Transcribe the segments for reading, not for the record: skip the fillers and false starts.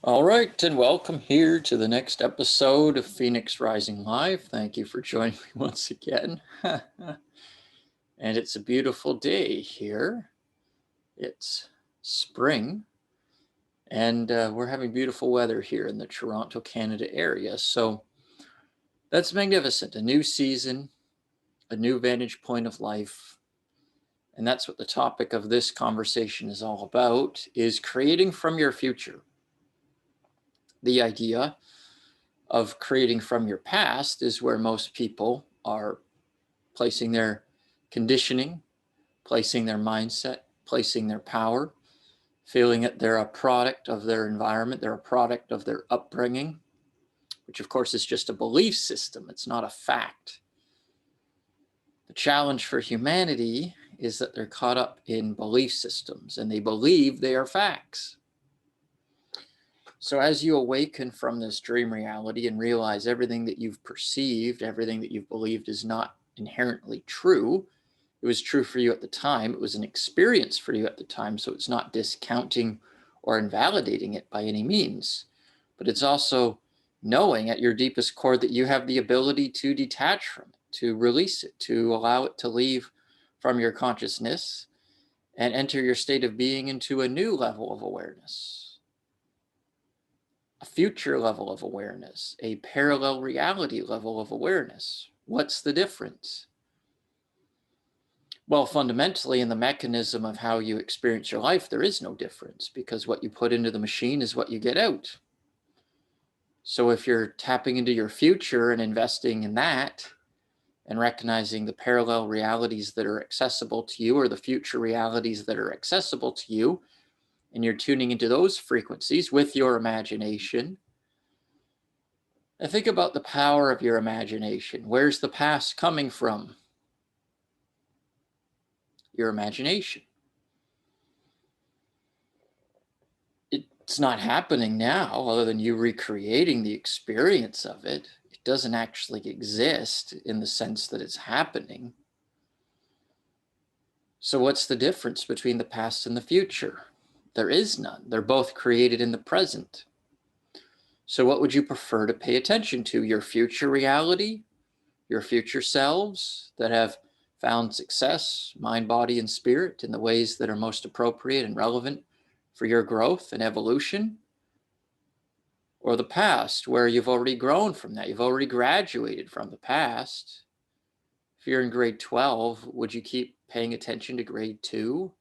All right, and welcome here to the next episode of Phoenix Rising Live. Thank you for joining me once again. And it's a beautiful day here. It's spring, and we're having beautiful weather here in the Toronto, Canada area. So that's magnificent. A new season, a new vantage point of life. And that's what the topic of this conversation is all about, is creating from your future. The idea of creating from your past is where most people are placing their conditioning, placing their mindset, placing their power, feeling that they're a product of their environment, they're a product of their upbringing, which of course is just a belief system. It's not a fact. The challenge for humanity is that they're caught up in belief systems and they believe they are facts. So as you awaken from this dream reality and realize everything that you've perceived, everything that you've believed is not inherently true, it was true for you at the time, it was an experience for you at the time, so it's not discounting or invalidating it by any means, but it's also knowing at your deepest core that you have the ability to detach from it, to release it, to allow it to leave from your consciousness and enter your state of being into a new level of awareness. A future level of awareness, a parallel reality level of awareness. What's the difference? Well, fundamentally, in the mechanism of how you experience your life, there is no difference because what you put into the machine is what you get out. So if you're tapping into your future and investing in that and recognizing the parallel realities that are accessible to you or the future realities that are accessible to you, and you're tuning into those frequencies with your imagination, and think about the power of your imagination. Where's the past coming from? Your imagination. It's not happening now other than you recreating the experience of it. It doesn't actually exist in the sense that it's happening. So what's the difference between the past and the future? There is none. They're both created in the present. So what would you prefer to pay attention to? Your future reality? Your future selves that have found success, mind, body, and spirit in the ways that are most appropriate and relevant for your growth and evolution? Or the past where you've already grown from that, you've already graduated from the past? If you're in grade 12, would you keep paying attention to grade 2?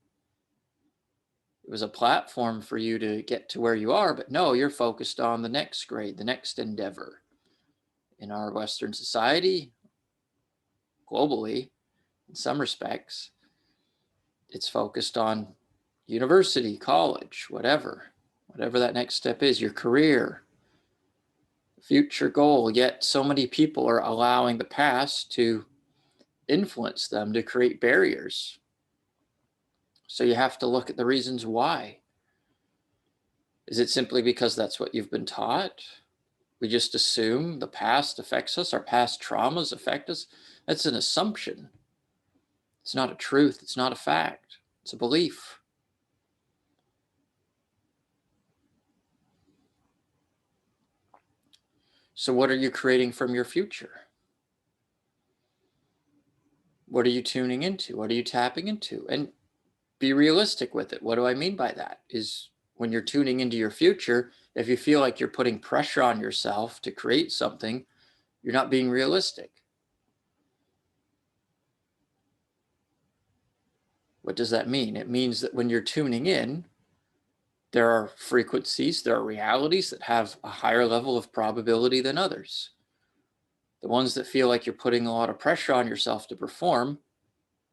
It was a platform for you to get to where you are, but no, you're focused on the next grade, the next endeavor. In our Western society, globally, in some respects, it's focused on university, college, whatever that next step is, your career, future goal. Yet so many people are allowing the past to influence them, to create barriers. So you have to look at the reasons why. Is it simply because that's what you've been taught? We just assume the past affects us, our past traumas affect us. That's an assumption. It's not a truth. It's not a fact. It's a belief. So what are you creating from your future? What are you tuning into? What are you tapping into? And be realistic with it. What do I mean by that? Is when you're tuning into your future, if you feel like you're putting pressure on yourself to create something, you're not being realistic. What does that mean? It means that when you're tuning in, there are frequencies, there are realities that have a higher level of probability than others. The ones that feel like you're putting a lot of pressure on yourself to perform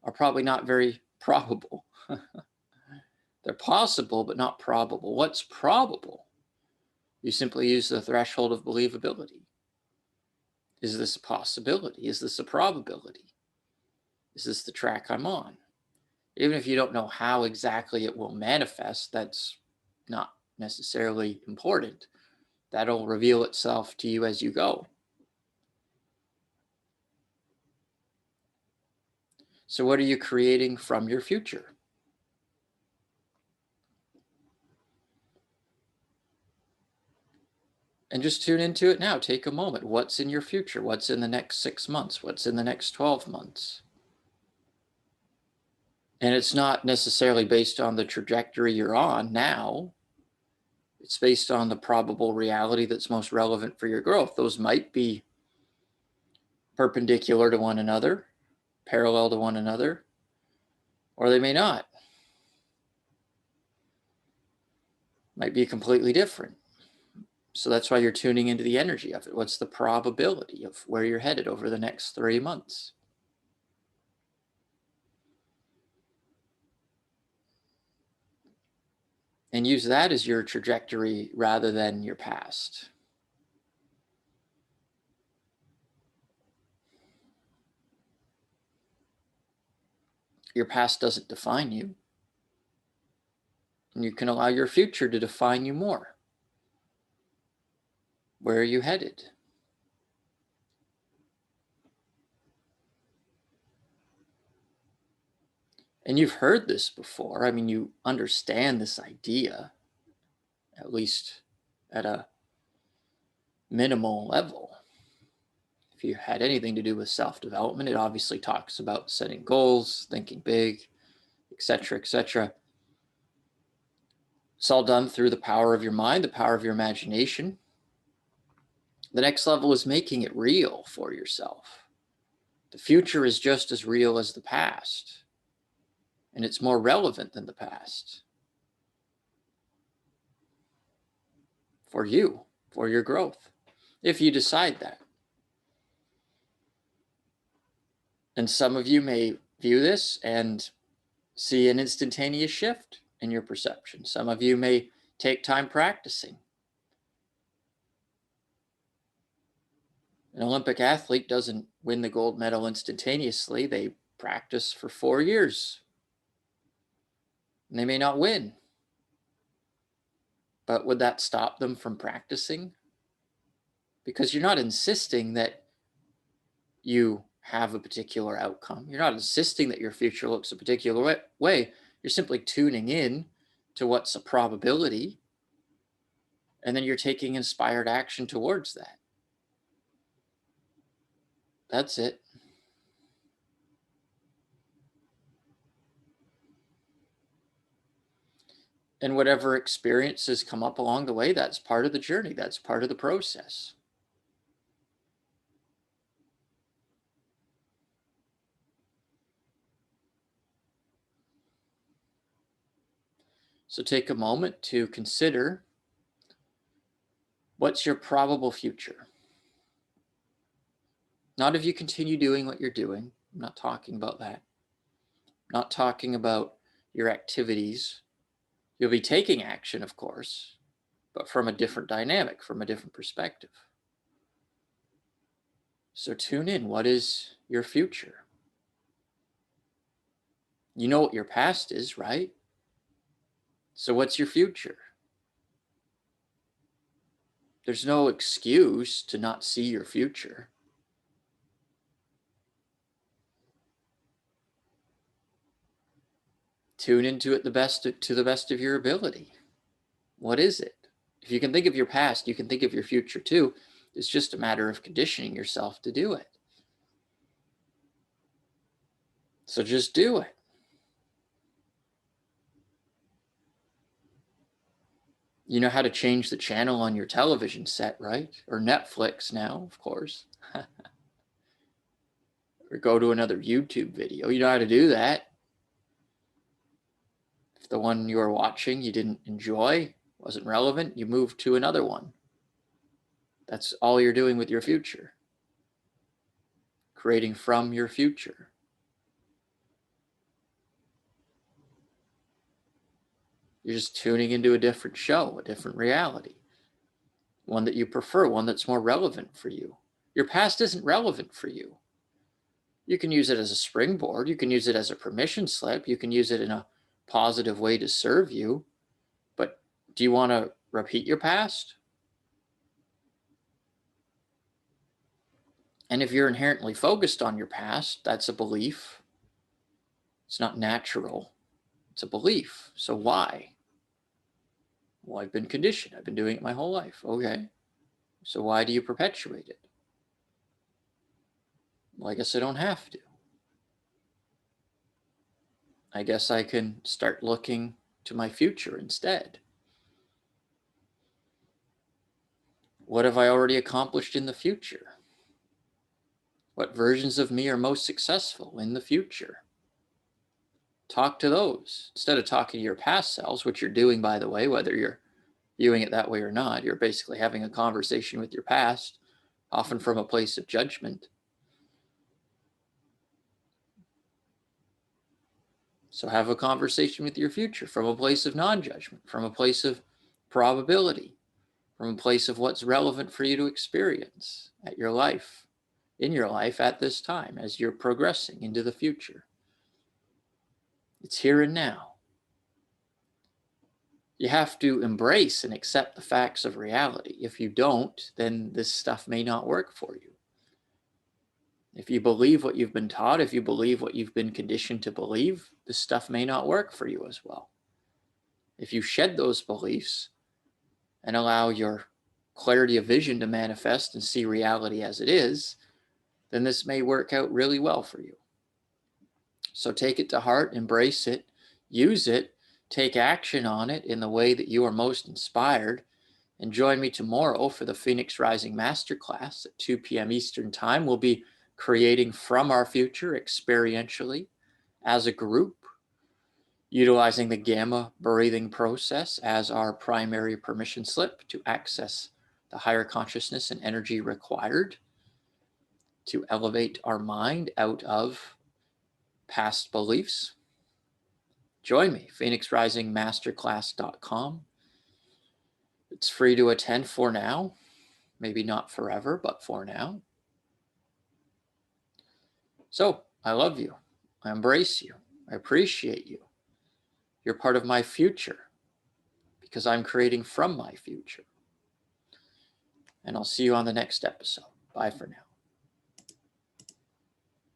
are probably not very probable. They're possible, but not probable. What's probable? You simply use the threshold of believability. Is this a possibility? Is this a probability? Is this the track I'm on? Even if you don't know how exactly it will manifest, that's not necessarily important. That'll reveal itself to you as you go. So what are you creating from your future? And just tune into it now. Take a moment. What's in your future? What's in the next 6 months? What's in the next 12 months? And it's not necessarily based on the trajectory you're on now. It's based on the probable reality that's most relevant for your growth. Those might be perpendicular to one another, parallel to one another, or they may not. Might be completely different. So that's why you're tuning into the energy of it. What's the probability of where you're headed over the next 3 months? And use that as your trajectory rather than your past. Your past doesn't define you. And you can allow your future to define you more. Where are you headed? And you've heard this before. I mean, you understand this idea, at least at a minimal level. If you had anything to do with self-development, it obviously talks about setting goals, thinking big, etc., etc. It's all done through the power of your mind, the power of your imagination. The next level is making it real for yourself. The future is just as real as the past, and it's more relevant than the past. For you, for your growth, if you decide that. And some of you may view this and see an instantaneous shift in your perception. Some of you may take time practicing. An Olympic athlete doesn't win the gold medal instantaneously. They practice for 4 years. And they may not win. But would that stop them from practicing? Because you're not insisting that you have a particular outcome. You're not insisting that your future looks a particular way. You're simply tuning in to what's a probability, and then you're taking inspired action towards that. That's it. And whatever experiences come up along the way, that's part of the journey. That's part of the process. So take a moment to consider, what's your probable future? Not if you continue doing what you're doing. I'm not talking about that. I'm not talking about your activities. You'll be taking action, of course, but from a different dynamic, from a different perspective. So tune in. What is your future? You know what your past is, right? So what's your future? There's no excuse to not see your future. Tune into it to the best of your ability. What is it? If you can think of your past, you can think of your future too. It's just a matter of conditioning yourself to do it. So just do it. You know how to change the channel on your television set, right? Or Netflix now, of course. Or go to another YouTube video. You know how to do that. If the one you were watching you didn't enjoy, wasn't relevant, you move to another one. That's all you're doing with your future. Creating from your future. You're just tuning into a different show, a different reality. One that you prefer, one that's more relevant for you. Your past isn't relevant for you. You can use it as a springboard. You can use it as a permission slip. You can use it in a positive way to serve you. But do you want to repeat your past? And if you're inherently focused on your past, that's a belief. It's not natural. It's a belief. So why? Well, I've been conditioned. I've been doing it my whole life. Okay. So why do you perpetuate it? Well, I guess I don't have to. I guess I can start looking to my future instead. What have I already accomplished in the future? What versions of me are most successful in the future? Talk to those instead of talking to your past selves, which you're doing, by the way, whether you're viewing it that way or not. You're basically having a conversation with your past, often from a place of judgment. So have a conversation with your future from a place of non-judgment, from a place of probability, from a place of what's relevant for you to experience at your life, in your life at this time as you're progressing into the future. It's here and now. You have to embrace and accept the facts of reality. If you don't, then this stuff may not work for you. If you believe what you've been taught, if you believe what you've been conditioned to believe, this stuff may not work for you as well. If you shed those beliefs and allow your clarity of vision to manifest and see reality as it is, then this may work out really well for you. So take it to heart, embrace it, use it, take action on it in the way that you are most inspired, and join me tomorrow for the Phoenix Rising Masterclass at 2 p.m. Eastern Time. We'll be creating from our future experientially as a group, utilizing the gamma breathing process as our primary permission slip to access the higher consciousness and energy required to elevate our mind out of past beliefs. Join me, phoenixrisingmasterclass.com. It's free to attend for now. Maybe not forever, but for now. So I love you. I embrace you. I appreciate you. You're part of my future because I'm creating from my future. And I'll see you on the next episode. Bye for now.